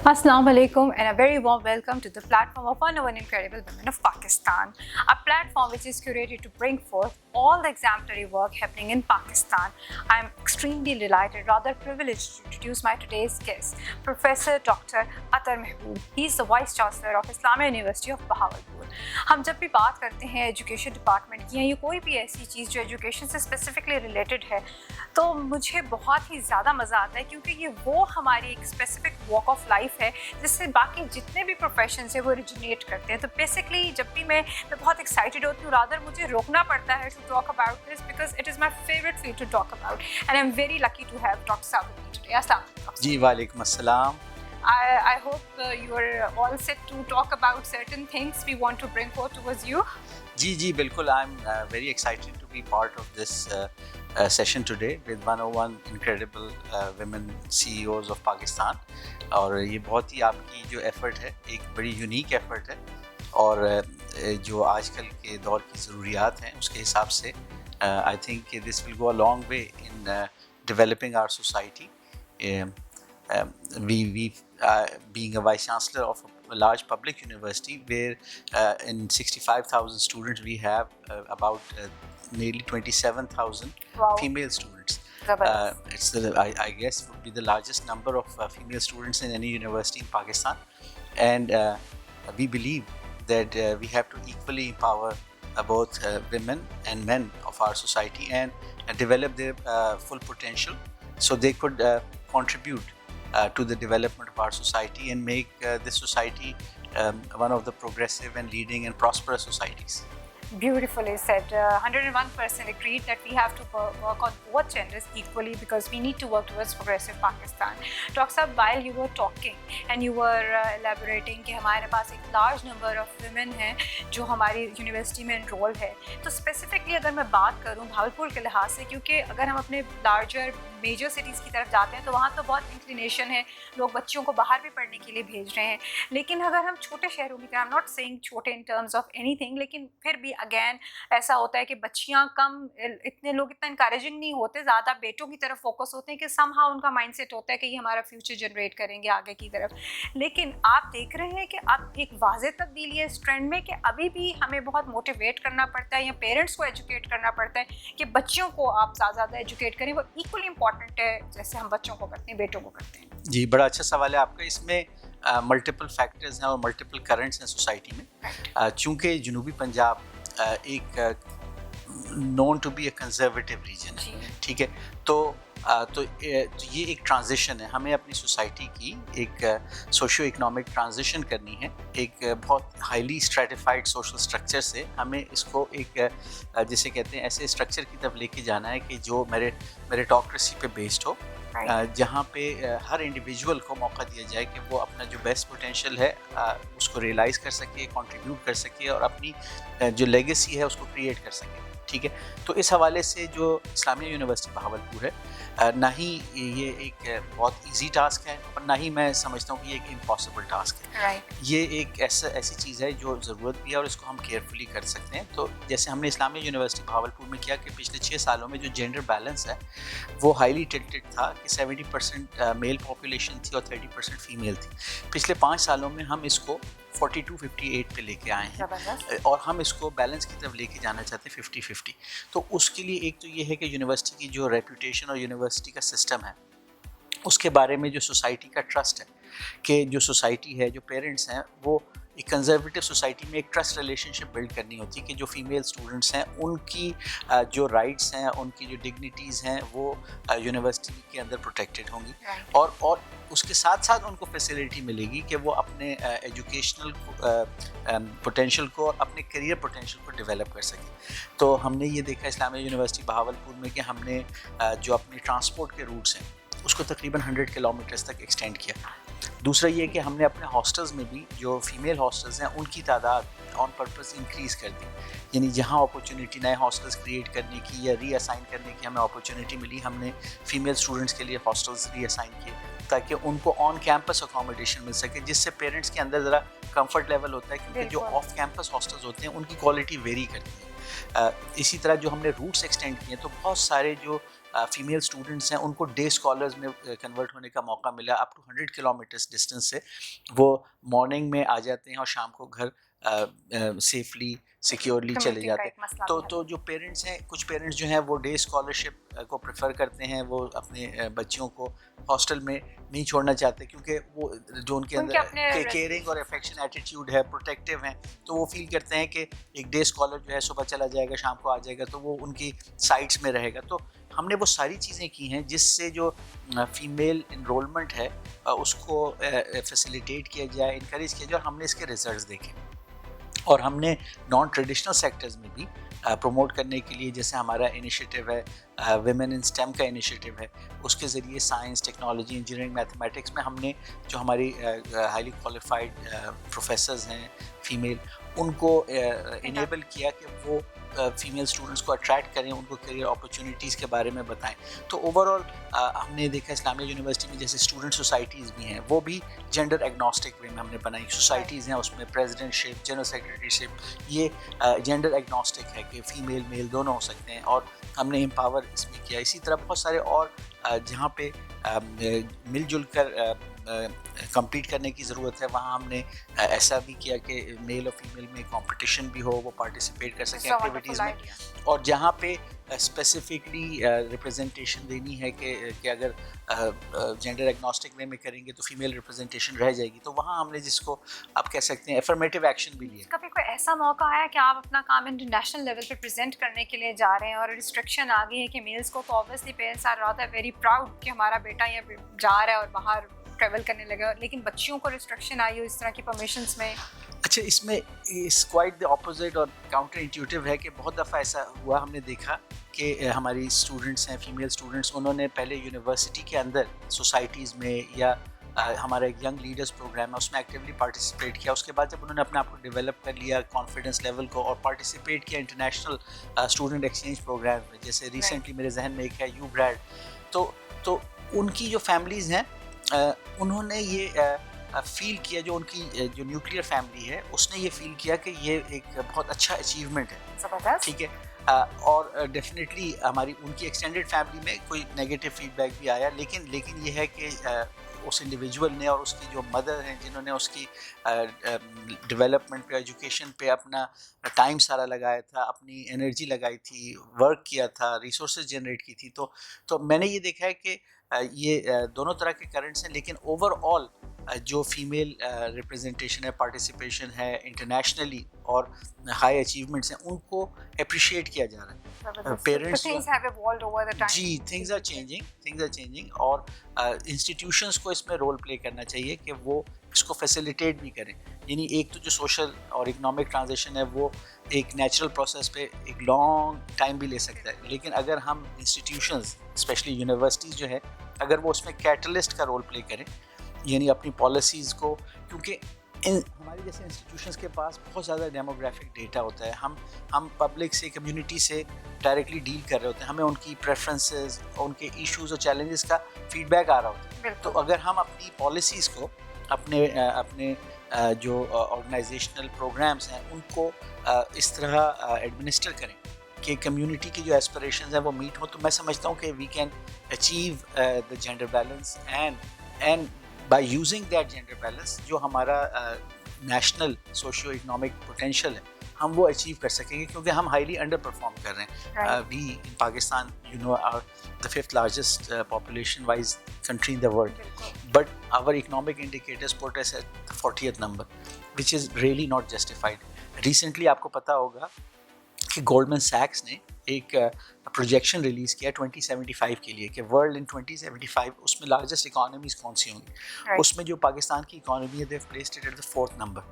Assalamu alaikum and a very warm welcome to the platform of 101 Incredible Women of Pakistan, a platform which is curated to bring forth all the exemplary work happening in Pakistan. I am extremely delighted, rather privileged to introduce my today's guest, Professor Dr. Atar Mehboob. He is the Vice Chancellor of Islamia University of Bahawalpur. ہم جب بھی بات کرتے ہیں education department کی یا کوئی بھی ایسی چیز جو ایجوکیشن سے اسپیسیفکلی ریلیٹڈ ہے تو مجھے بہت ہی زیادہ مزہ آتا ہے کیونکہ یہ وہ ہماری ایک اسپیسیفک واک آف لائف ہے جس سے باقی جتنے بھی پروفیشنز ہیں وہ اوریجنیٹ کرتے ہیں. تو بیسکلی جب بھی میں بہت ایکسائٹیڈ ہوتی ہوں رادر مجھے روکنا پڑتا ہے to talk about this because it is my favourite field to talk about and I am very lucky to have doctor صاحب ود می ٹوڈے. السلام علیکم. جی وعلیکم السلام. I hope you are all set to talk about certain things we want to bring forth towards you. جی بالکل. I'm very excited to be part of this session today with 101 incredible women CEOs of Pakistan. اور یہ بہت ہی آپ کی جو effort ہے ایک بڑی یونیک ایفرٹ ہے اور جو آج کل کے دور کی ضروریات ہیں اس کے حساب سے I think this will go a long way in developing our society. We being a vice chancellor of a large public university where in 65,000 students we have about nearly 27,000 Wow. female students. It's I guess would be the largest number of female students in any university in Pakistan, and we believe that we have to equally empower both women and men of our society and develop their full potential so they could contribute to the development of our society and make this society one of the progressive and leading and prosperous societies. Beautifully said. 101% agreed that we have to work on both genders equally because we need to work towards progressive Pakistan. Dr. Saab, while you were talking and you were elaborating کہ ہمارے پاس ایک large number of women ہیں جو ہماری university میں انرول ہے تو specifically اگر میں بات کروں بھاولپور کے لحاظ سے کیونکہ اگر ہم اپنے لارجر میجر سٹیز کی طرف جاتے ہیں تو وہاں تو بہت انکلینیشن ہے لوگ بچوں کو باہر بھی پڑھنے کے لیے بھیج رہے ہیں لیکن اگر ہم چھوٹے شہروں کی طرح I'm not saying چھوٹے in terms of any thing لیکن پھر بھی اگین ایسا ہوتا ہے کہ بچیاں کم اتنے لوگ اتنا انکریجنگ نہیں ہوتے زیادہ بیٹوں کی طرف فوکس ہوتے ہیں کہ سم ہاؤ ان کا مائنڈ سیٹ ہوتا ہے کہ یہ ہمارا فیوچر جنریٹ کریں گے آگے کی طرف. لیکن آپ دیکھ رہے ہیں کہ اب ایک واضح تبدیلی ہے اس ٹرینڈ میں کہ ابھی بھی ہمیں بہت موٹیویٹ کرنا پڑتا ہے یا پیرنٹس کو ایجوکیٹ کرنا پڑتا ہے کہ بچوں کو آپ زیادہ ایجوکیٹ کریں وہ ایکولی امپورٹنٹ ہے جیسے ہم بچوں کو کرتے ہیں بیٹوں کو کرتے ہیں. جی بڑا اچھا سوال ہے آپ کا. اس میں ملٹیپل فیکٹرز ہیں اور ملٹیپل کرنٹس ہیں سوسائٹی میں. چونکہ جنوبی پنجاب ایک known to be a conservative region ہے, ٹھیک ہے, تو یہ ایک ٹرانزیشن ہے. ہمیں اپنی سوسائٹی کی ایک سوشیو اکنامک ٹرانزیشن کرنی ہے. ایک بہت ہائیلی اسٹریٹیفائڈ سوشل اسٹرکچر سے ہمیں اس کو ایک جسے کہتے ہیں ایسے اسٹرکچر کی طرف لے کے جانا ہے کہ جو میریٹوکریسی پہ بیسڈ ہو, جہاں پہ ہر انڈیویجول کو موقع دیا جائے کہ وہ اپنا جو بیسٹ پوٹینشیل ہے اس کو ریئلائز کر سکے, کنٹریبیوٹ کر سکے اور اپنی جو لیگیسی ہے اس کو کریٹ کر سکے, ٹھیک ہے. تو اس حوالے سے جو اسلامیہ یونیورسٹی بہاولپور ہے نہ ہی یہ ایک بہت ایزی ٹاسک ہے اور نہ ہی میں سمجھتا ہوں کہ یہ ایک امپاسبل ٹاسک ہے. یہ ایک ایسی چیز ہے جو ضرورت بھی ہے اور اس کو ہم کیئرفلی کر سکتے ہیں. تو جیسے ہم نے اسلامیہ یونیورسٹی بہاولپور میں کیا کہ پچھلے 6 سالوں میں جو جینڈر بیلنس ہے وہ ہائیلی ٹلٹڈ تھا کہ 70% میل پاپولیشن تھی اور 30% فیمیل تھی. پچھلے 5 سالوں میں ہم اس کو 42-58 پہ لے کے آئے ہیں اور ہم اس کو بیلنس کی طرف لے کے جانا چاہتے ہیں 50-50. تو اس کے لیے ایک تو یہ ہے کہ یونیورسٹی کی جو ریپوٹیشن اور یونیورسٹی کا سسٹم ہے اس کے بارے میں جو سوسائٹی کا ٹرسٹ ہے کہ جو سوسائٹی ہے جو پیرنٹس ہیں وہ ایک کنزرویٹو سوسائٹی میں ایک ٹرسٹ ریلیشن شپ بلڈ کرنی ہوتی ہے کہ جو فیمیل اسٹوڈنٹس ہیں ان کی جو رائٹس ہیں ان کی جو ڈگنیٹیز ہیں وہ یونیورسٹی کے اندر پروٹیکٹیڈ ہوں گی اور اس کے ساتھ ساتھ ان کو فیسلٹی ملے گی کہ وہ اپنے ایجوکیشنل پوٹینشیل کو اور اپنے کیریئر پوٹینشیل کو ڈیولپ کر سکیں. تو ہم نے یہ دیکھا اسلامیہ یونیورسٹی بہاولپور میں کہ ہم نے جو اپنے ٹرانسپورٹ کے روٹس ہیں اس کو تقریباً 100 کلومیٹرز تک ایکسٹینڈ کیا. دوسرا یہ کہ ہم نے اپنے ہاسٹلز میں بھی جو فیمیل ہاسٹلز ہیں ان کی تعداد آن پرپز انکریز کر دی. یعنی جہاں اپرچونیٹی نئے ہاسٹلز کریٹ کرنے کی یا ری اسائن کرنے کی ہمیں اپرچونیٹی ملی ہم نے فیمیل اسٹوڈنٹس کے لیے ہاسٹلز ری اسائن کیے. تاکہ ان کو آن کیمپس اکاموڈیشن مل سکے, جس سے پیرنٹس کے اندر ذرا کمفرٹ لیول ہوتا ہے, کیونکہ جو آف کیمپس ہاسٹلز ہوتے ہیں ان کی کوالٹی ویری کرتی ہے. اسی طرح جو ہم نے روٹس ایکسٹینڈ کیے ہیں تو بہت سارے جو فیمیل اسٹوڈنٹس ہیں ان کو ڈے اسکالرز میں کنورٹ ہونے کا موقع ملا. اپ ٹو 100 کلومیٹرس ڈسٹینس سے وہ مارننگ میں آ جاتے ہیں اور شام کو گھر سیفلی سیکیورلی چلے جاتے ہیں. تو جو پیرنٹس ہیں, کچھ پیرنٹس جو ہیں وہ ڈے اسکالرشپ کو پریفر کرتے ہیں, وہ اپنے بچوں کو ہاسٹل میں نہیں چھوڑنا چاہتے, کیونکہ وہ جو ان کے اندر کیئرنگ اور افیکشن ایٹیٹیوڈ ہے, پروٹیکٹیو ہیں, تو وہ فیل کرتے ہیں کہ ایک ڈے اسکالر جو ہے صبح چلا جائے گا شام کو آ جائے گا تو وہ ان کی سائٹس میں رہے گا. تو ہم نے وہ ساری چیزیں کی ہیں جس سے جو فیمیل انرولمنٹ ہے اس کو فیسیلیٹیٹ کیا جائے, انکریج کیا جائے, اور ہم نے اس کے ریزلٹس دیکھے. اور ہم نے نان ٹریڈیشنل سیکٹرز میں بھی پروموٹ کرنے کے لیے, جیسے ہمارا انیشیٹو ہے ویمن ان اسٹیم کا انیشیٹو ہے, اس کے ذریعے سائنس, ٹیکنالوجی, انجینئرنگ, میتھمیٹکس میں ہم نے جو ہماری ہائیلی کوالیفائڈ پروفیسرز ہیں فیمیل, ان کو انیبل کیا کہ وہ فیمیل اسٹوڈنٹس کو اٹریکٹ کریں, ان کو کیریئر اپرچونیٹیز کے بارے میں بتائیں. تو اوور آل ہم نے دیکھا اسلامیہ یونیورسٹی میں جیسے اسٹوڈنٹ سوسائٹیز بھی ہیں, وہ بھی جینڈر ایگنوسٹک وے میں ہم نے بنائی سوسائٹیز ہیں, اس میں پریزیڈنٹ شپ, جنرل سیکریٹری شپ, یہ جینڈر ایگنوسٹک ہے کہ فیمیل میل دونوں ہو سکتے ہیں, اور ہم نے امپاور اس میں کیا. اسی طرح بہت سارے اور جہاں پہ مل جل کر کمپیٹ کرنے کی ضرورت ہے وہاں ہم نے ایسا بھی کیا کہ میل اور فیمیل میں کمپٹیشن بھی ہو, وہ پارٹیسپیٹ کر سکیں ایکٹیویٹیز میں. اور جہاں پہ اسپیسیفکلی ریپرزنٹیشن دینی ہے کہ اگر جینڈر ایگنوسٹک وے میں کریں گے تو فیمیل ریپرزنٹیشن رہ جائے گی, تو وہاں ہم نے جس کو آپ کہہ سکتے ہیں افرمیٹیو ایکشن بھی لیا. کبھی کوئی ایسا موقع آیا کہ آپ اپنا کام انٹرنیشنل لیول پہ پریزنٹ کرنے کے لیے جا رہے ہیں اور ریسٹرکشن آ گئی ہے کہ میلس کو, تو obviously parents are rather very proud کہ ہمارا بیٹا یہ جا رہا ہے اور باہر ٹریول کرنے لگا, لیکن بچیوں کو ریسٹرکشن آئی ہو اس طرح کی پرمیشنس میں؟ اچھا, اس میں کوائٹ دی اپوزٹ اور کاؤنٹر انٹیوٹیو ہے کہ بہت دفعہ ایسا ہوا, ہم نے دیکھا کہ ہماری اسٹوڈنٹس ہیں فیمیل اسٹوڈنٹس, انہوں نے پہلے یونیورسٹی کے اندر سوسائٹیز میں یا ہمارا ایک ینگ لیڈرس پروگرام ہے اس میں ایکٹیولی پارٹیسپیٹ کیا. اس کے بعد جب انہوں نے اپنے آپ کو ڈیولپ کر لیا, کانفیڈنس لیول کو, اور پارٹیسپیٹ کیا انٹرنیشنل اسٹوڈنٹ ایکسچینج پروگرام میں, جیسے ریسنٹلی میرے ذہن میں ایک ہے یو گریڈ, تو ان کی جو فیملیز ہیں انہوں نے یہ فیل کیا, جو ان کی جو نیوکلیئر فیملی ہے اس نے یہ فیل کیا کہ یہ ایک بہت اچھا اچیومنٹ ہے. ٹھیک ہے, اور ڈیفینیٹلی ہماری ان کی ایکسٹینڈیڈ فیملی میں کوئی نیگیٹو فیڈ بیک بھی آیا, لیکن یہ ہے کہ اس انڈیویجول نے اور اس کی جو مدر ہیں جنہوں نے اس کی ڈیولپمنٹ پہ, ایجوکیشن پہ اپنا ٹائم سارا لگایا تھا, اپنی انرجی لگائی تھی, ورک کیا تھا, ریسورسز جنریٹ کی تھی, تو میں نے یہ دیکھا ہے کہ یہ دونوں طرح کے کرنٹس ہیں, لیکن اوور آل جو فیمیل ریپرزنٹیشن ہے, پارٹیسپیشن ہے انٹرنیشنلی اور ہائی اچیومنٹس ہیں, ان کو اپریشیٹ کیا جا رہا ہے. پیرنٹس جی تھنگز آر چینجنگ, اور انسٹیٹیوشنس کو اس میں رول پلے کرنا چاہیے کہ وہ اس کو فیسیلیٹیٹ بھی کریں. یعنی ایک تو جو سوشل اور اکنامک ٹرانزیشن ہے وہ ایک نیچرل پروسیس پہ ایک لانگ ٹائم بھی لے سکتا ہے, لیکن اگر ہم انسٹیٹیوشنز اسپیشلی یونیورسٹیز جو ہے اگر وہ اس میں کیٹلسٹ کا رول پلے کریں, یعنی اپنی پالیسیز کو, کیونکہ ہماری جیسے انسٹیٹیوشنس کے پاس بہت زیادہ ڈیموگرافک ڈیٹا ہوتا ہے, ہم پبلک سے, کمیونٹی سے ڈائریکٹلی ڈیل کر رہے ہوتے ہیں, ہمیں ان کی پریفرنسز, ان کے ایشوز اور چیلنجز کا فیڈ بیک آ رہا ہوتا ہے. تو اگر ہم اپنی پالیسیز کو, اپنے جو آرگنائزیشنل پروگرامس ہیں ان کو اس طرح ایڈمنسٹر کریں کہ کمیونٹی کی جو ایسپریشنز ہیں وہ میٹ ہوں, تو میں سمجھتا ہوں کہ we can achieve the gender balance, and by using that gender balance جو ہمارا نیشنل سوشیو اکنامک پوٹینشیل ہے ہم وہ اچیو کر سکیں گے, کیونکہ ہم ہائیلی انڈر پرفارم کر رہے ہیں. We in Pakistan you know are the fifth largest population wise country in the world, but our economic indicators put us at the 40th number, which is really not justified. Recently آپ کو پتا ہوگا کہ گولڈمن sex نے ایک projection release کیا 2075 کے لیے کہ ورلڈ ان 2075 اس میں لارجسٹ اکانومیز کون سی ہوں گی, اس میں جو پاکستان کی اکانومی ہے they have placed it at the 4th number.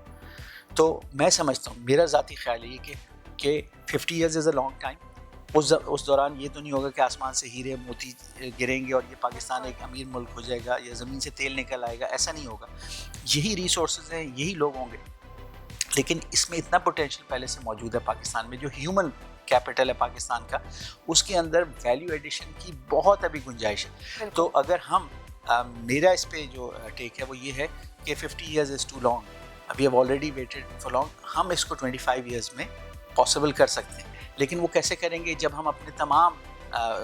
تو میں سمجھتا ہوں, میرا ذاتی خیال یہ کہ 50 years is a long time. اس دوران یہ تو نہیں ہوگا کہ آسمان سے ہیرے موتی گریں گے اور یہ پاکستان ایک امیر ملک ہو جائے گا یا زمین سے تیل نکل آئے گا, ایسا نہیں ہوگا. یہی ریسورسز ہیں, یہی لوگ ہوں گے, لیکن اس میں اتنا پوٹینشیل پہلے سے موجود ہے پاکستان میں, جو ہیومن کیپٹل ہے پاکستان کا, اس کے اندر ویلیو ایڈیشن کی بہت ابھی گنجائش ہے. تو اگر ہم میرا اس پہ جو ٹیک ہے وہ یہ ہے کہ 50 years is too long, we have already waited for long. ہم اس کو 25 ایئرز میں پاسبل کر سکتے ہیں، لیکن وہ کیسے کریں گے؟ جب ہم اپنے تمام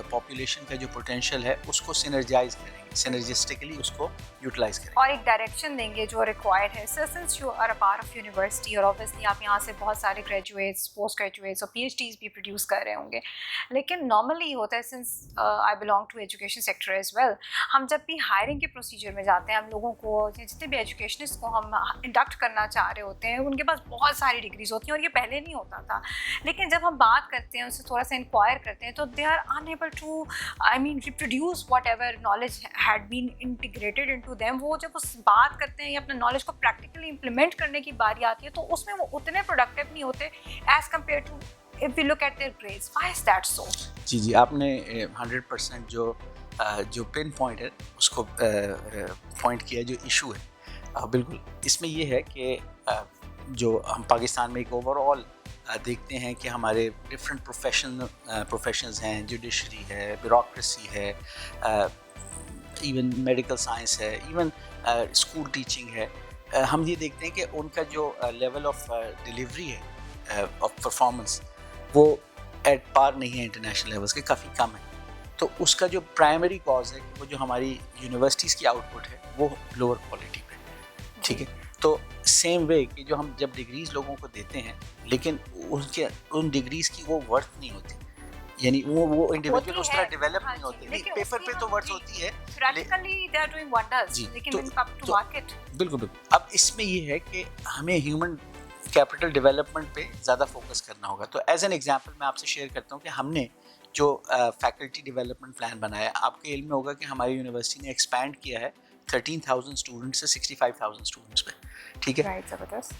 پاپولیشن کا جو پوٹینشیل ہے اس کو سینرجائز کریں گے، سینرجسٹکلی اس کو یوٹیلائز کریں گے اور ایک ڈائریکشن دیں گے جو ریکوائرڈ ہے. Since you are a part of university اور اوبیسلی آپ یہاں سے بہت سارے گریجویٹس، پوسٹ گریجویٹس اور پی ایچ ڈیز بھی پروڈیوس کر رہے ہوں گے، لیکن نارملی ہوتا ہے since I belong to education sector as well, ہم جب بھی ہائرنگ کے پروسیجر میں جاتے ہیں، ہم لوگوں کو جتنے بھی ایجوکیشنسٹ کو ہم انڈکٹ کرنا چاہ رہے ہوتے ہیں ان کے پاس بہت ساری ڈگریز ہوتی ہیں، اور یہ پہلے نہیں ہوتا تھا. لیکن جب ہم بات کرتے ہیں، ان سے تھوڑا سا انکوائر کرتے ہیں، تو they are enable to reproduce whatever knowledge had been integrated into them. وہ جب اس بات کرتے ہیں یا اپنے نالج کو پریکٹیکلی امپلیمنٹ کرنے کی باری آتی ہے تو اس میں وہ اتنے پروڈکٹیو نہیں ہوتے as compare to if we look at their grades. Why is that so? جی آپ نے 100% جو پن پوائنٹ ہے اس کو پوائنٹ کیا جو ایشو ہے. بالکل اس میں یہ ہے کہ جو ہم پاکستان میں ایک اوور آل دیکھتے ہیں کہ ہمارے ڈفرینٹ پروفیشنز ہیں، جوڈیشری ہے، بیوروکریسی ہے، ایون میڈیکل سائنس ہے، ایون اسکول ٹیچنگ ہے. ہم یہ دیکھتے ہیں کہ ان کا جو لیول آف ڈیلیوری ہے، آف پرفارمنس، وہ ایٹ پار نہیں ہے انٹرنیشنل لیولس کے، کافی کم ہے. تو اس کا جو پرائمری کاز ہے کہ وہ جو ہماری یونیورسٹیز کی آؤٹ پٹ ہے وہ لوور کوالٹی پہ. ٹھیک ہے، تو سیم وے کہ جو ہم جب ڈگریز لوگوں کو دیتے ہیں لیکن ان ڈگریز کی وہ ورتھ نہیں ہوتی، یعنی وہ انڈیویجول اس طرح ڈیولپ نہیں ہوتے. پیپر پہ تو ورتھ ہوتی ہے، practically they are doing wonders, لیکن when it comes to market. بالکل. اب اس میں یہ ہے کہ ہمیں ہیومن کیپٹل ڈیولپمنٹ پہ زیادہ فوکس کرنا ہوگا. تو ایز این ایگزامپل میں آپ سے شیئر کرتا ہوں کہ ہم نے جو فیکلٹی ڈیولپمنٹ پلان بنایا، آپ کے علم میں ہوگا کہ ہماری یونیورسٹی نے ایکسپینڈ کیا ہے 13,000 اسٹوڈنٹ سے 65,000 اسٹوڈنٹس پہ. ٹھیک ہے،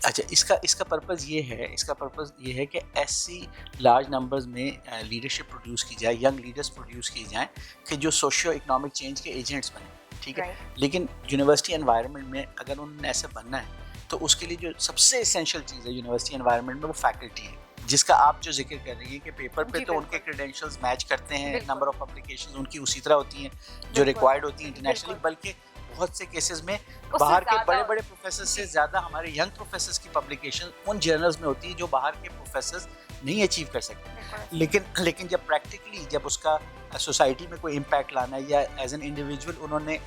اچھا اس کا پرپز یہ ہے کہ ایسی لارج نمبرز میں لیڈرشپ پروڈیوس کی جائے، ینگ لیڈرس پروڈیوس کی جائیں کہ جو سوشیو اکنامک چینج کے ایجنٹس بنیں. ٹھیک ہے، لیکن یونیورسٹی انوائرمنٹ میں اگر انہوں نے ایسا بننا ہے تو اس کے لیے جو سب سے اسینشیل چیز ہے یونیورسٹی انوائرمنٹ میں وہ فیکلٹی ہے، جس کا آپ جو ذکر کر رہی ہیں کہ پیپر پہ تو ان کے کریڈینشیلز میچ کرتے ہیں، نمبر آف اپلیکیشنز ان کی اسی طرح ہوتی ہیں جو ریکوائرڈ ہوتی ہیں انٹرنیشنلی، بلکہ بہت سے کیسز میں باہر کے بڑے بڑے پروفیسرز سے زیادہ ہمارے ینگ پروفیسرز کی پبلیکیشن ان جرنلز میں ہوتی ہے جو باہر کے پروفیسرز نہیں اچیو کر سکتے. لیکن جب پریکٹیکلی جب اس کا سوسائٹی میں کوئی امپیکٹ لانا ہے یا ایز این انڈیویجول انہوں نے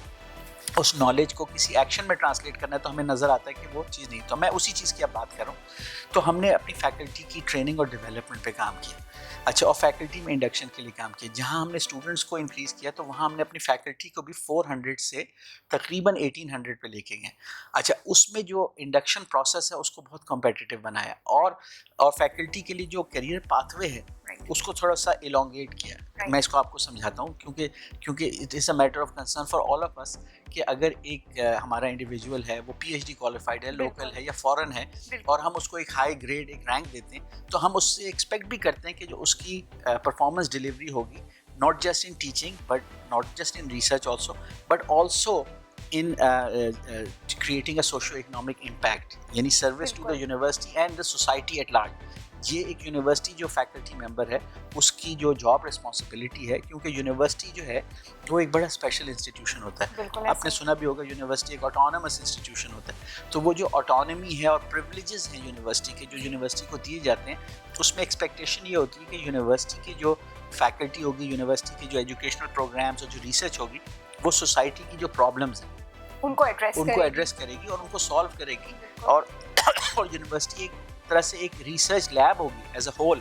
اس نالج کو کسی ایکشن میں ٹرانسلیٹ کرنا ہے تو ہمیں نظر آتا ہے کہ وہ چیز نہیں. تو میں اسی چیز کی اب بات کر رہا ہوں. تو ہم نے اپنی فیکلٹی کی ٹریننگ اور ڈیولپمنٹ پہ کام کیا. اچھا، اور فیکلٹی میں انڈکشن کے لیے کام کیا. جہاں ہم نے اسٹوڈنٹس کو انکریز کیا تو وہاں ہم نے اپنی فیکلٹی کو بھی 400 سے تقریباً 1800 پہ لے کے گئے. اچھا، اس میں جو انڈکشن پروسیس ہے اس کو بہت کمپیٹیٹیو بنایا، اور فیکلٹی کے لیے جو کیریئر پاتھ وے ہے اس کو تھوڑا سا elongate کیا. میں اس کو آپ کو سمجھاتا ہوں کیونکہ it is a matter of concern for all of us کہ اگر ایک ہمارا انڈیویجول ہے وہ پی ایچ ڈی کوالیفائڈ ہے، لوکل ہے یا فورن ہے، اور ہم اس کو ایک ہائی گریڈ ایک رینک دیتے ہیں تو ہم اس سے ایکسپیکٹ بھی کرتے ہیں کہ جو اس کی پرفارمنس ڈلیوری ہوگی not just in teaching but not just in research also but also in creating a socio-economic impact، یعنی service to the university and the society at large. یہ ایک یونیورسٹی جو فیکلٹی ممبر ہے اس کی جو job responsibility ہے، کیونکہ university جو ہے وہ ایک بڑا اسپیشل انسٹیٹیوشن ہوتا ہے. آپ نے سنا بھی ہوگا یونیورسٹی ایک آٹونمس انسٹیٹیوشن ہوتا ہے. تو وہ جو آٹونمی ہے اور پریولیجز ہیں یونیورسٹی کے جو یونیورسٹی کو دیے جاتے ہیں، اس میں ایکسپیکٹیشن یہ ہوتی ہے کہ یونیورسٹی کی جو فیکلٹی ہوگی، یونیورسٹی کی جو ایجوکیشنل پروگرامس اور جو ریسرچ ہوگی وہ سوسائٹی کی جو پرابلمس ہیں ان کو ایڈریس کرے گی اور ان کو سالو کرے گی. اور یونیورسٹی ایک طرح سے ایک ریسرچ لیب ہوگی ایز اے ہول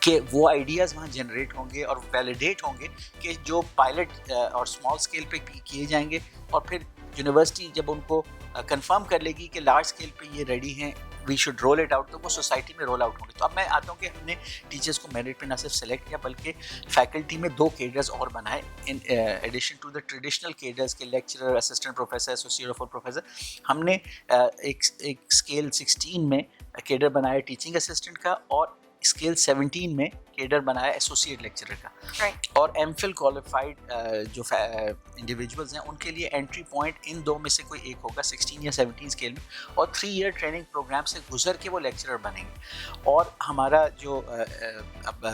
کہ وہ آئیڈیاز وہاں جنریٹ ہوں گے اور ویلیڈیٹ ہوں گے کہ جو پائلٹ اور اسمال اسکیل پہ کیے جائیں گے، اور پھر یونیورسٹی جب ان کو کنفرم کر لے گی کہ لارج اسکیل پہ یہ ریڈی ہیں، we should roll it out, تو وہ سوسائٹی میں رول آؤٹ ہوں گے. تو اب میں آتا ہوں کہ ہم نے ٹیچرس کو میرٹ پہ نہ صرف سلیکٹ کیا بلکہ فیکلٹی میں 2 کیڈرز اور بنائے in addition to the traditional cadres کے lecturer, assistant professor, associate of professor. ہم نے ایک اسکیل 16 میں کیڈر بنایا ٹیچنگ اسسٹنٹ کا، اور اسکیل 17 میں کیڈر بنایا ایسوسیٹ لیکچرر کا, اور ایم فل کوالیفائڈ جو انڈیویجولز ہیں ان کے لیے انٹری پوائنٹ ان دو میں سے کوئی ایک ہوگا 16 یا 17 اسکیل میں, اور 3 ایئر ٹریننگ پروگرام سے گزر کے وہ لیکچرر بنیں گے. اور ہمارا جو اب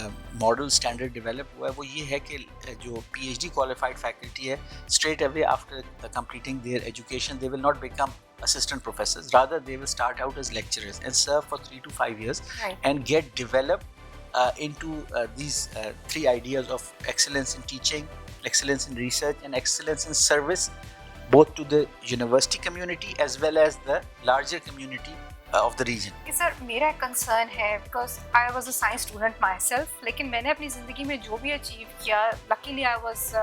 ماڈل اسٹینڈرڈ ڈیولپ ہوا ہے وہ یہ ہے کہ جو P H D qualified faculty ہے, straightaway after completing their education they will not become assistant professors, rather they will start out as lecturers and serve for 3 to 5 years and get developed into these 3 ideas of excellence in teaching, excellence in research and excellence in service both to the university community as well as the larger community of the region. سر میرا ایک concern ہے because I was a science student my self, لیکن میں نے اپنی زندگی میں جو بھی اچیو کیا, لکیلی آئی واز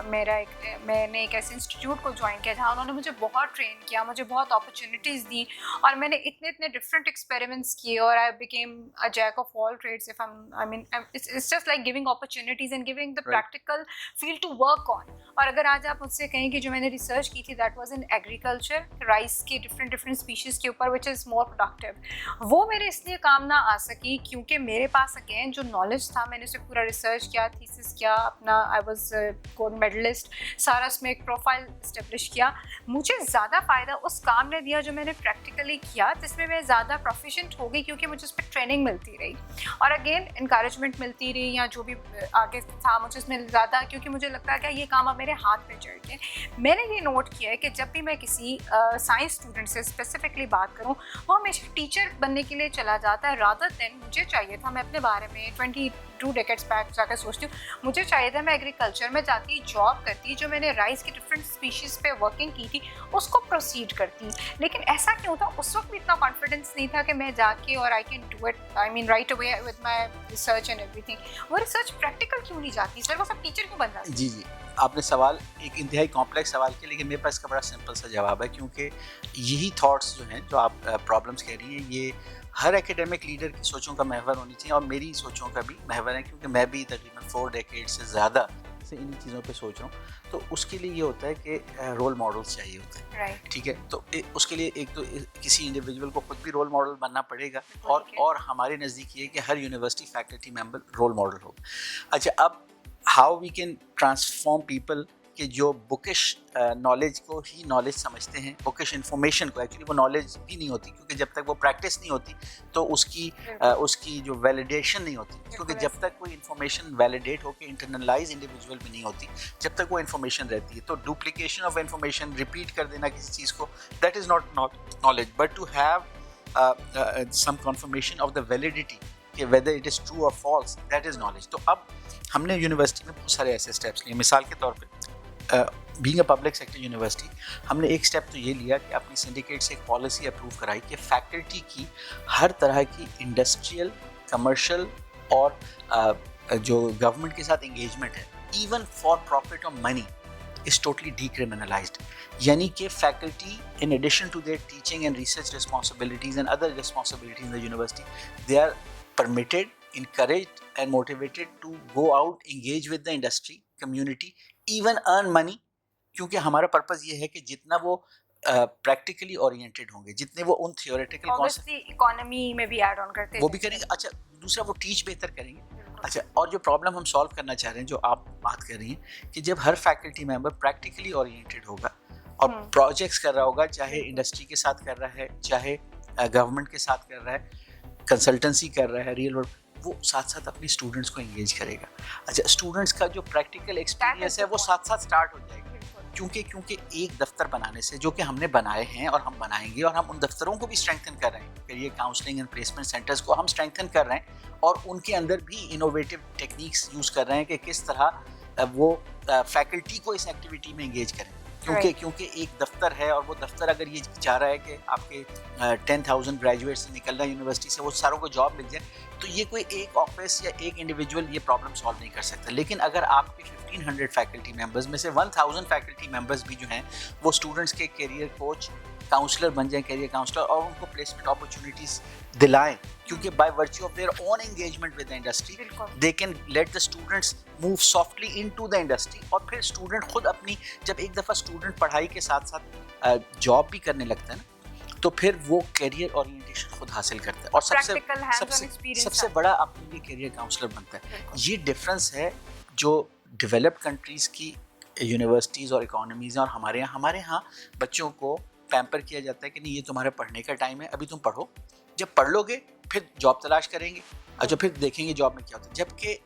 میں نے ایک ایسے انسٹیٹیوٹ کو جوائن کیا جہاں انہوں نے مجھے بہت ٹرین کیا, مجھے بہت اپرچونیٹیز دی, اور میں نے اتنے ڈفرینٹ ایکسپیریمنٹس کیے, اور I became a jack of all trades. I mean it's just like giving opportunities and giving the practical field to work on. اور اگر آج آپ مجھ سے کہیں کہ جو میں نے ریسرچ کی تھی that was in agriculture, rice کے ڈفرینٹ اسپیشیز کے اوپر وچ از مور پروڈکٹیو, وہ میرے اس لیے کام نہ آ سکی کیونکہ میرے پاس اگین جو نالج تھا, میں نے اسے پورا ریسرچ کیا, تھیسس کیا اپنا, آئی واز گولڈ میڈلسٹ, سارا اس میں ایک پروفائل اسٹیبلش کیا. مجھے زیادہ فائدہ اس کام نے دیا جو میں نے پریکٹیکلی کیا, جس میں میں زیادہ پروفیشنٹ ہو گئی کیونکہ مجھے اس پہ ٹریننگ ملتی رہی, اور اگین انکریجمنٹ ملتی رہی, یا جو بھی آگے تھا مجھے اس میں زیادہ, کیونکہ مجھے لگتا ہے کہ یہ کام اب میرے ہاتھ میں چڑھ گئے. میں نے یہ نوٹ کیا ہے کہ جب بھی میں کسی سائنس اسٹوڈنٹ سے اسپیسیفکلی بات کروں, وہ ہمیشہ ٹیچر بننے کے لیے چلا جاتا ہے, رادر دین مجھے چاہیے تھا, میں اپنے بارے میں 22 ڈیکیڈس بیک جا کے سوچتی ہوں, مجھے چاہیے تھا میں ایگریکلچر میں جاتی, جاب کرتی, جو میں نے رائس کی ڈفرینٹ اسپیشیز پہ ورکنگ کی تھی اس کو پروسیڈ کرتی. لیکن ایسا کیوں تھا, اس وقت بھی اتنا کانفیڈینس نہیں تھا کہ میں جا کے اور I can do it, I mean right away with my research and ایوری تھنگ. وہ ریسرچ پریکٹیکل کیوں نہیں جاتی سر, وہ سب ٹیچر کیوں بن جاتی؟ جی آپ نے سوال ایک انتہائی کمپلیکس سوال کیا, لیکن میرے پاس اس کا بڑا سمپل سا جواب ہے, کیونکہ یہی تھاٹس جو ہیں جو آپ پرابلمس کہہ رہی ہیں, یہ ہر ایکیڈیمک لیڈر کی سوچوں کا محور ہونی چاہیے, اور میری سوچوں کا بھی محور ہے, کیونکہ میں بھی تقریباً 4 ڈیکیڈ سے زیادہ سے انہی چیزوں پہ سوچ رہا ہوں. تو اس کے لیے یہ ہوتا ہے کہ رول ماڈلس چاہیے ہوتے ہیں, ٹھیک ہے, تو اس کے لیے ایک تو کسی انڈیویجول کو خود بھی رول ماڈل بننا پڑے گا, اور ہمارے نزدیک یہ کہ ہر university faculty member role model ہو. اچھا, اب how we can transform people کہ جو بکش نالج کو ہی نالج سمجھتے ہیں, بکش انفارمیشن کو, ایکچولی وہ نالج بھی نہیں ہوتی, کیونکہ جب تک وہ پریکٹس نہیں ہوتی تو اس کی جو ویلیڈیشن نہیں ہوتی, کیونکہ جب تک کوئی انفارمیشن ویلیڈیٹ ہو کے انٹرنلائز انڈیویجول میں نہیں ہوتی, جب تک وہ انفارمیشن رہتی ہے, تو ڈپلیکیشن آف انفارمیشن, ریپیٹ کر دینا کسی چیز کو, that is not knowledge, but to have some confirmation of the validity کہ ویدر اٹ از ٹرو اور فالس, دیٹ از نالج. تو اب ہم نے یونیورسٹی میں بہت سارے ایسے اسٹیپس لیے. مثال کے طور پہ being a public sector university, ہم نے ایک اسٹیپ تو یہ لیا کہ اپنی سنڈیکیٹ سے ایک پالیسی اپروو کرائی کہ فیکلٹی کی ہر طرح کی انڈسٹریل, کمرشل اور جو گورنمنٹ کے ساتھ انگیجمنٹ ہے, ایون فار پروفٹ اور منی, is totally decriminalized. یعنی کہ faculty in addition to their teaching and research responsibilities and other responsibilities in the university, they are permitted, encouraged and motivated to go out, engage with the industry, community, even earn money. کیونکہ ہمارا purpose یہ ہے کہ جتنا وہ practically oriented ہوں گے, جتنے وہ ان تھیوریٹیکل اکانومی میں بھی ایڈ آن کرتے وہ بھی کریں گے. اچھا, دوسرا وہ ٹیچ بہتر کریں گے. اچھا, اور جو پرابلم ہم سالو کرنا چاہ رہے ہیں, جو آپ بات کر رہی ہیں کہ جب ہر فیکلٹی ممبر پریکٹیکلی اورینٹیڈ ہوگا اور پروجیکٹس کر رہا ہوگا, چاہے انڈسٹری کے ساتھ کر رہا ہے, چاہے گورنمنٹ کے ساتھ کر رہا ہے, کنسلٹنسی کر رہا ہے, ریئل ورلڈ, وہ ساتھ ساتھ اپنی اسٹوڈنٹس کو انگیج کرے گا. اچھا, اسٹوڈنٹس کا جو پریکٹیکل ایکسپیرینس ہے وہ ساتھ ساتھ اسٹارٹ ہو جائے گا. کیونکہ ایک دفتر بنانے سے, جو کہ ہم نے بنائے ہیں اور ہم بنائیں گے, اور ہم ان دفتروں کو بھی اسٹرینتھن کر رہے ہیں, career counselling and placement centres کو ہم اسٹرینتھن کر رہے ہیں, اور ان کے اندر بھی انوویٹیو ٹیکنیکس یوز کر رہے ہیں کہ کس طرح وہ فیکلٹی کو اس ایکٹیویٹی میں انگیج کریں. کیونکہ ایک دفتر ہے, اور وہ دفتر اگر یہ چاہ رہا ہے کہ آپ کے 10,000 گریجویٹ سے نکلنا یونیورسٹی سے, وہ ساروں کو جاب مل جائے, تو یہ کوئی ایک آفس یا ایک انڈیویجول یہ پرابلم سالو نہیں کر سکتا. لیکن اگر آپ کے 1500 فیکلٹی ممبرز میں سے 1000 فیکلٹی ممبرز بھی جو ہیں وہ اسٹوڈنٹس کے کیریئر کوچ, کاؤنسلر بن جائیں, کیریئر کاؤنسلر, اور ان کو پلیسمنٹ اپرچونیٹیز دلائیں, کیونکہ by virtue of their own engagement with the industry they can let the students move softly into the industry. اور پھر اسٹوڈنٹ خود اپنی, جب ایک دفعہ اسٹوڈنٹ پڑھائی کے ساتھ ساتھ جاب بھی کرنے لگتا ہے نا, تو پھر وہ کیریئر اورینٹیشن خود حاصل کرتا ہے اور سب سے بڑا اپنے لیے کیریئر کاؤنسلر بنتا ہے. یہ ڈفرینس ہے جو ڈیولپڈ کنٹریز کی یونیورسٹیز اور اکانومیز ہیں اور ہمارے یہاں بچوں کو پیمپر کیا جاتا ہے کہ نہیں یہ تمہارے پڑھنے کا ٹائم ہے, ابھی تم پڑھو, جب پڑھ لو گے پھر جاب تلاش کریں گے, اچھا پھر دیکھیں گے جاب میں کیا ہوتا ہے. جبکہ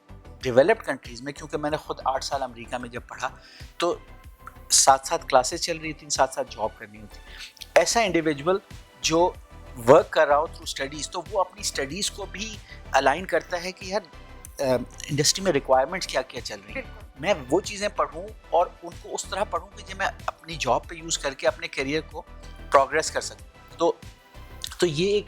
ڈیولپڈ کنٹریز میں, کیونکہ میں نے خود 8 سال امریکہ میں جب پڑھا تو ساتھ کلاسز چل رہی تھیں, ساتھ جاب کرنی ہوتی. ایسا انڈیویجول جو ورک کر رہا ہو تھرو اسٹڈیز, تو وہ اپنی اسٹڈیز کو بھی الائن کرتا ہے کہ یار انڈسٹری میں ریکوائرمنٹس کیا چل رہی ہیں, میں وہ چیزیں پڑھوں اور ان کو اس طرح پڑھوں کہ جو میں اپنی جاب پہ یوز کر کے اپنے کیریئر کو پروگریس کر سکوں. تو یہ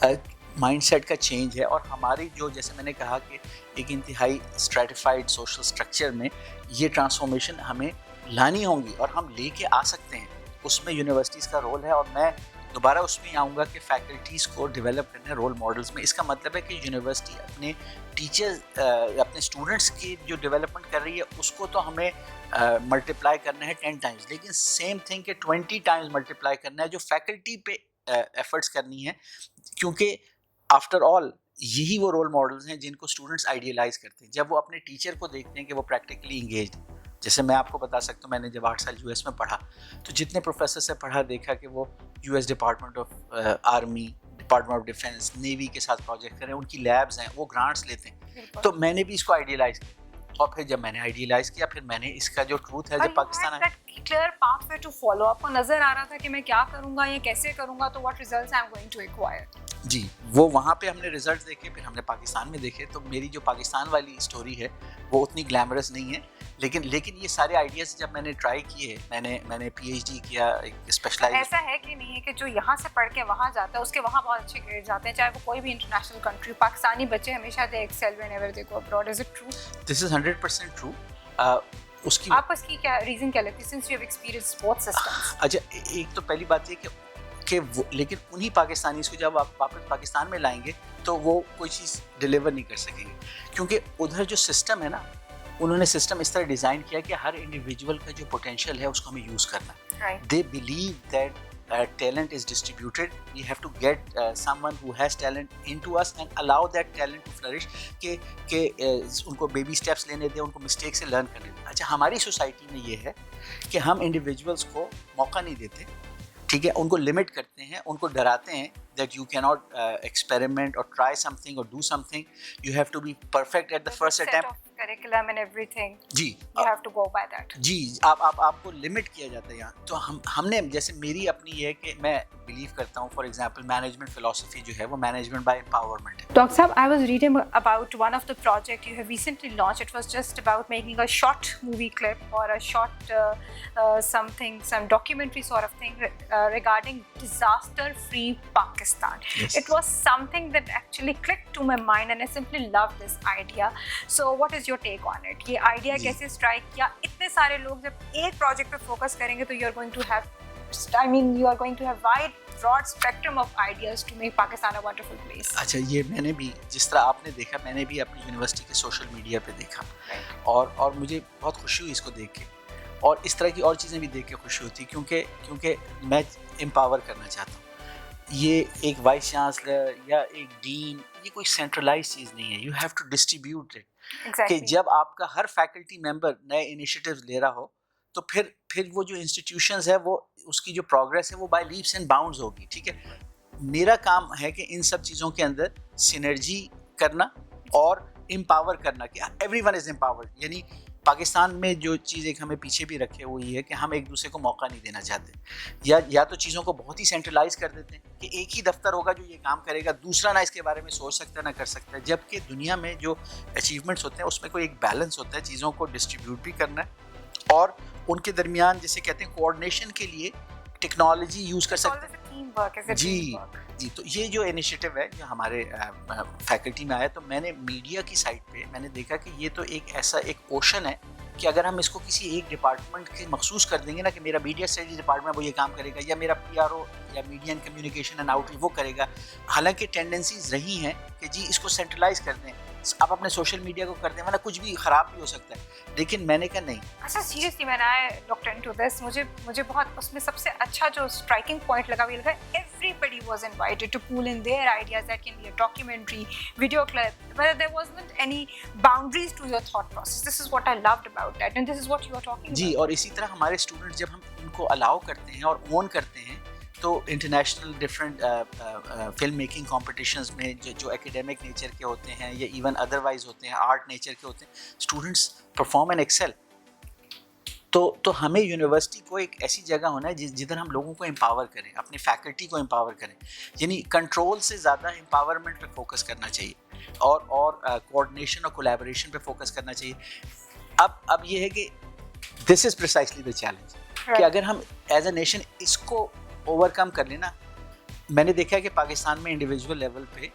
ایک مائنڈ سیٹ کا چینج ہے. اور ہماری جو جیسے میں نے کہا کہ ایک انتہائی اسٹریٹیفائڈ سوشل اسٹرکچر میں یہ ٹرانسفارمیشن ہمیں لانی ہوں گی اور ہم لے کے آ سکتے ہیں. اس میں یونیورسٹیز کا رول ہے اور میں دوبارہ اس میں آؤں گا کہ فیکلٹیز کو ڈیولپ کرنا ہے رول ماڈلز میں. اس کا مطلب ہے کہ یونیورسٹی اپنے ٹیچرز اپنے اسٹوڈنٹس کی جو ڈیولپمنٹ کر رہی ہے اس کو تو ہمیں ملٹیپلائی کرنا ہے 10 ٹائمز, لیکن سیم تھنگ کہ 20 ٹائمز ملٹیپلائی کرنا ہے جو فیکلٹی پہ ایفرٹس کرنی ہے, کیونکہ آفٹر آل یہی وہ رول ماڈلز ہیں جن کو اسٹوڈنٹس آئیڈیلائز کرتے ہیں جب وہ اپنے ٹیچر کو دیکھتے ہیں کہ وہ پریکٹیکلی انگیجڈ. جیسے میں آپ کو بتا سکتا ہوں, میں نے جب 8 سال US میں پڑھا تو جتنے پروفیسر سے پڑھا دیکھا کہ وہ US department of army, department of defence, navy کے ساتھ پروجیکٹ کریں, ان کی لیبز ہیں, وہ گرانٹس لیتے ہیں. تو میں نے بھی اس کو آئیڈیلائز کیا اور پھر جب میں نے آئیڈیلائز کیا پھر میں نے اس کا جو ٹروتھ ہے جب پاکستان آیا clear pathway to follow, آپ کو نظر آ رہا تھا کہ میں کیا کروں گا یا کیسے کروں گا تو what results I am going to acquire. جی وہ وہاں پہ ہم نے ریزلٹس دیکھے, پھر ہم نے پاکستان میں دیکھے. تو میری جو پاکستان والی اسٹوری ہے وہ اتنی گلیمرس نہیں ہے, لیکن یہ سارے آئیڈیاز جب میں نے ٹرائی کیے, میں نے PhD کیا ایک اسپیشلائز. ایسا ہے کہ نہیں ہے کہ جو یہاں سے پڑھ کے وہاں جاتا ہے اس کے وہاں بہت اچھے گریڈ جاتے ہیں, چاہے وہ کوئی بھی انٹرنیشنل کنٹری. پاکستانی بچے ہمیشہ they excel whenever they go abroad. Is it true? This is 100% true. اس کی آپ اس کی کیا ریزن کیا لگتی ہے since you have experience both systems? اچھا ایک تو پہلی بات یہ کہ لیکن انہی پاکستانیز کو جب آپ واپس پاکستان میں لائیں گے تو وہ کوئی چیز ڈیلیور نہیں کر سکیں گے, کیونکہ ادھر جو سسٹم ہے نا, انہوں نے سسٹم اس طرح ڈیزائن کیا کہ ہر انڈیویجول کا جو پوٹینشیل ہے اس کو ہمیں یوز کرنا ہے. They believe that talent is distributed. We have to get someone who has talent into us and allow that talent to flourish. کہ ان کو بیبی اسٹیپس لینے دیں, ان کو مسٹیک سے لرن کرنے دیں. اچھا ہماری سوسائٹی میں یہ ہے کہ ہم انڈیویجولس کو موقع نہیں دیتے, ٹھیک ہے, ان کو لمٹ کرتے ہیں, ان کو ڈراتے ہیں that you cannot experiment or try something or do something. You have to be perfect at the first attempt. Curriculum and everything. G you have to go by that. جی آپ کو لمٹ کیا جاتا ہے یہاں. تو ہم نے جیسے میری اپنی یہ ہے کہ میں بلیو کرتا ہوں فار ایگزامپل مینجمنٹ فلاسفی جو ہے وہ مینجمنٹ بائی امپاورمنٹ ہے. Dr. Saab, I was reading about one of the project you have recently launched. It was just about making a short movie clip or a short some documentary sort of thing regarding disaster-free Pakistan. Yes. It was something that actually clicked to my mind and I simply loved this idea. So what is your take on it? یہ idea کیسے strike کیا؟ اتنے سارے لوگ جب ایک project پہ focus کریں گے تو you are going to have wide broad spectrum of ideas to make Pakistan a wonderful place. اچھا یہ میں نے بھی جس طرح آپ نے دیکھا میں نے بھی اپنی یونیورسٹی کے سوشل میڈیا پہ دیکھا اور مجھے بہت خوشی ہوئی اس کو دیکھ کے, اور اس طرح کی اور چیزیں بھی دیکھ کے خوشی ہوتی کیونکہ میں امپاور کرنا چاہتا ہوں. یہ ایک وائس چانسلر یا ایک ڈین یہ کوئی سینٹرلائز چیز نہیں ہے. You have to distribute it, کہ جب آپ کا ہر فیکلٹی ممبر نئے انیشیٹیوز لے رہا ہو تو پھر وہ جو انسٹیٹیوشنز ہے وہ اس کی جو پروگریس ہے وہ بائی لیپس اینڈ باؤنڈز ہوگی. ٹھیک ہے, میرا کام ہے کہ ان سب چیزوں کے اندر سینرجی کرنا اور امپاور کرنا کہ ایوری ون از امپاورڈ. یعنی پاکستان میں جو چیز ایک ہمیں پیچھے بھی رکھے ہوئی ہے کہ ہم ایک دوسرے کو موقع نہیں دینا چاہتے, یا تو چیزوں کو بہت ہی سینٹرلائز کر دیتے ہیں کہ ایک ہی دفتر ہوگا جو یہ کام کرے گا, دوسرا نہ اس کے بارے میں سوچ سکتا ہے نہ کر سکتا ہے. جبکہ دنیا میں جو اچیومنٹس ہوتے ہیں اس میں کوئی ایک بیلنس ہوتا ہے, چیزوں کو ڈسٹریبیوٹ بھی کرنا ہے اور ان کے درمیان جسے کہتے ہیں کوآرڈینیشن کے لیے ٹیکنالوجی یوز کر سکتے ہیں. جی تو یہ جو انیشیٹو ہے جو ہمارے فیکلٹی میں آیا تو میں نے میڈیا کی سائٹ پہ میں نے دیکھا کہ یہ تو ایک ایسا ایک اوشن ہے کہ اگر ہم اس کو کسی ایک ڈپارٹمنٹ کے مخصوص کر دیں گے نا کہ میرا میڈیا اسٹڈیز ڈپارٹمنٹ وہ یہ کام کرے گا یا میرا PRO یا media and communication and out reach وہ کرے گا. حالانکہ ٹینڈنسیز رہی ہیں کہ جی اس کو سینٹرلائز کر دیں, آپ اپنے سوشل میڈیا کو کرتے ہیں ورنہ کچھ بھی خراب بھی ہو سکتا ہے. لیکن میں نے کہا نہیں. اچھا seriously when I looked into this مجھے بہت اس میں سب سے اچھا جو اسٹرائکنگ پوائنٹ لگا وہ لگا everybody was invited to pool in their ideas. That can be a documentary, video clip, but there wasn't any boundaries to your thought process. This is what I loved about that and this is what you are talking about. جی, اور اسی طرح ہمارے students جب ہم ان کو الاؤ کرتے ہیں اور اون کرتے ہیں تو international different film making competitions میں جو ایکیڈیمک نیچر کے ہوتے ہیں یا ایون ادروائز ہوتے ہیں, آرٹ نیچر کے ہوتے ہیں, اسٹوڈنٹس پرفارم اینڈ ایکسل. تو ہمیں یونیورسٹی کو ایک ایسی جگہ ہونا ہے جدھر ہم لوگوں کو امپاور کریں, اپنے فیکلٹی کو امپاور کریں. یعنی کنٹرول سے زیادہ امپاورمنٹ پہ فوکس کرنا چاہیے اور کوآرڈینیشن اور کولیبوریشن پہ فوکس کرنا چاہیے. اب یہ ہے کہ دس از پریسائسلی دا چیلنج کہ اگر ہم ایز اے نیشن اس کو اوور کم کر لیں نا. میں نے دیکھا ہے کہ پاکستان میں انڈیویجول لیول پہ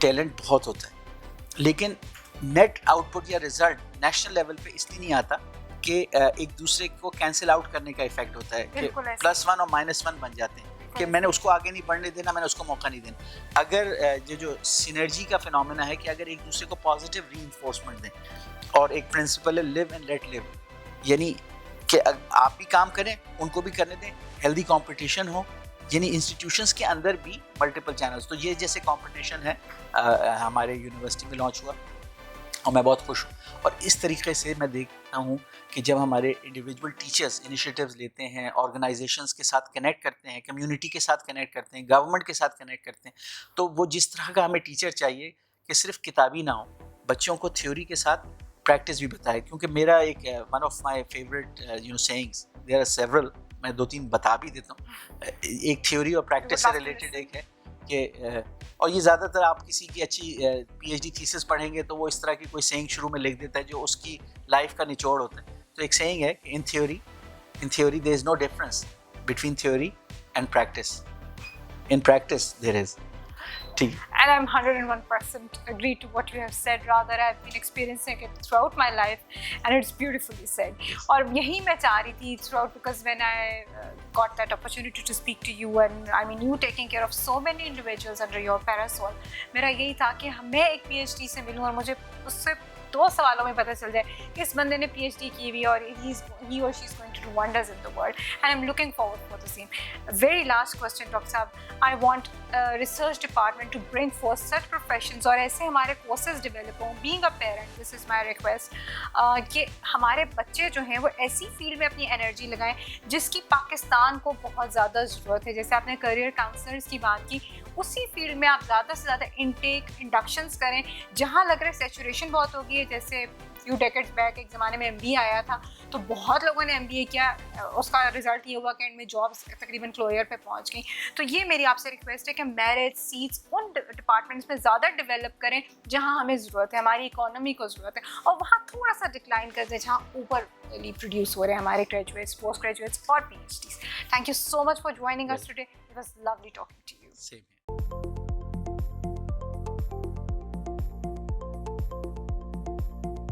ٹیلنٹ بہت ہوتا ہے لیکن نیٹ آؤٹ پٹ یا ریزلٹ نیشنل لیول پہ اس لیے نہیں آتا کہ ایک دوسرے کو کینسل آؤٹ کرنے کا ایفیکٹ ہوتا ہے کہ +1 اور -1 بن جاتے ہیں کہ میں نے اس کو آگے نہیں بڑھنے دینا, میں نے اس کو موقع نہیں دینا. اگر جو سینرجی کا فینومینا ہے کہ اگر ایک دوسرے کو پازیٹیو ری انفورسمنٹ دیں اور ایک پرنسپل ہے لیو اینڈ لیٹ لیو, یعنی کہ آپ بھی کام کریں ان کو بھی کرنے دیں, ہیلدی کمپٹیشن ہو, یعنی انسٹیٹیوشنس کے اندر بھی ملٹیپل چینلز. تو یہ جیسے کمپٹیشن ہے ہمارے یونیورسٹی میں لانچ ہوا اور میں بہت خوش ہوں. اور اس طریقے سے میں دیکھتا ہوں کہ جب ہمارے انڈیویجول ٹیچرز انیشیٹیوز لیتے ہیں, آرگنائزیشنس کے ساتھ کنیکٹ کرتے ہیں, کمیونٹی کے ساتھ کنیکٹ کرتے ہیں, گورنمنٹ کے ساتھ کنیکٹ کرتے ہیں, تو وہ جس طرح کا ہمیں ٹیچر چاہیے کہ صرف کتابی نہ ہو, بچوں کو تھیوری کے ساتھ پریکٹس بھی بتائے. کیونکہ میرا ایک one of my favourite sayings, there are several, میں 2-3 بتا بھی دیتا ہوں. ایک تھیوری اور پریکٹس سے ریلیٹڈ ایک ہے کہ اور یہ زیادہ تر آپ کسی کی اچھی پی ایچ ڈی تھیسس پڑھیں گے تو وہ اس طرح کی کوئی سیئنگ شروع میں لکھ دیتا ہے جو اس کی لائف کا نچوڑ ہوتا ہے. تو ایک سیئنگ ہے کہ in theory there is no difference between theory and practice. In practice there is. ٹھیک. And I'm 101% agree to what you have said. Rather, I've been experiencing it throughout my life, and it's beautifully said. اور یہی میں چاہ رہی تھی throughout, because when I got that opportunity to speak to you, and I mean you taking care of so many individuals under your parasol, میرا یہی تھا کہ میں ایک پی ایچ ڈی سے ملوں اور مجھے اس سے 2 سوالوں میں پتہ چل جائے کہ اس بندے نے پی ایچ ڈی کی ہوئی اور he or she is going to do wonders in the world, and I'm looking forward for the same. Very last question, Dr. Saab. I want research department to bring forth such professions اور ایسے ہمارے courses develop ہوں. Being a parent, this is my request, کہ ہمارے بچے جو ہیں وہ ایسی فیلڈ میں اپنی انرجی لگائیں جس کی پاکستان کو بہت زیادہ ضرورت ہے. جیسے آپ نے کریئر کاؤنسلرس کی بات کی, اسی فیلڈ میں آپ زیادہ سے زیادہ انٹیک انڈکشنس کریں. جہاں لگ رہا ہے سیچوریشن بہت ہوگی ہے, جیسے فیو ڈیکیڈز بیک ایک زمانے میں MBA آیا تھا تو بہت لوگوں نے MBA کیا, اس کا رزلٹ یہ ہوا کہ اینڈ میں جابس تقریباً کلوئر پہ پہنچ گئیں. تو یہ میری آپ سے ریکویسٹ ہے کہ میرٹ سیٹس ان ڈپارٹمنٹس میں زیادہ ڈیولپ کریں جہاں ہمیں ضرورت ہے, ہماری اکانومی کو ضرورت ہے, اور وہاں تھوڑا سا ڈکلائن کر دیں جہاں اوپر پروڈیوس ہو رہے ہیں ہمارے گریجویٹس, پوسٹ گریجویٹس اور PhDs. Thank you so much for joining us today. It was lovely talking to you. Same here.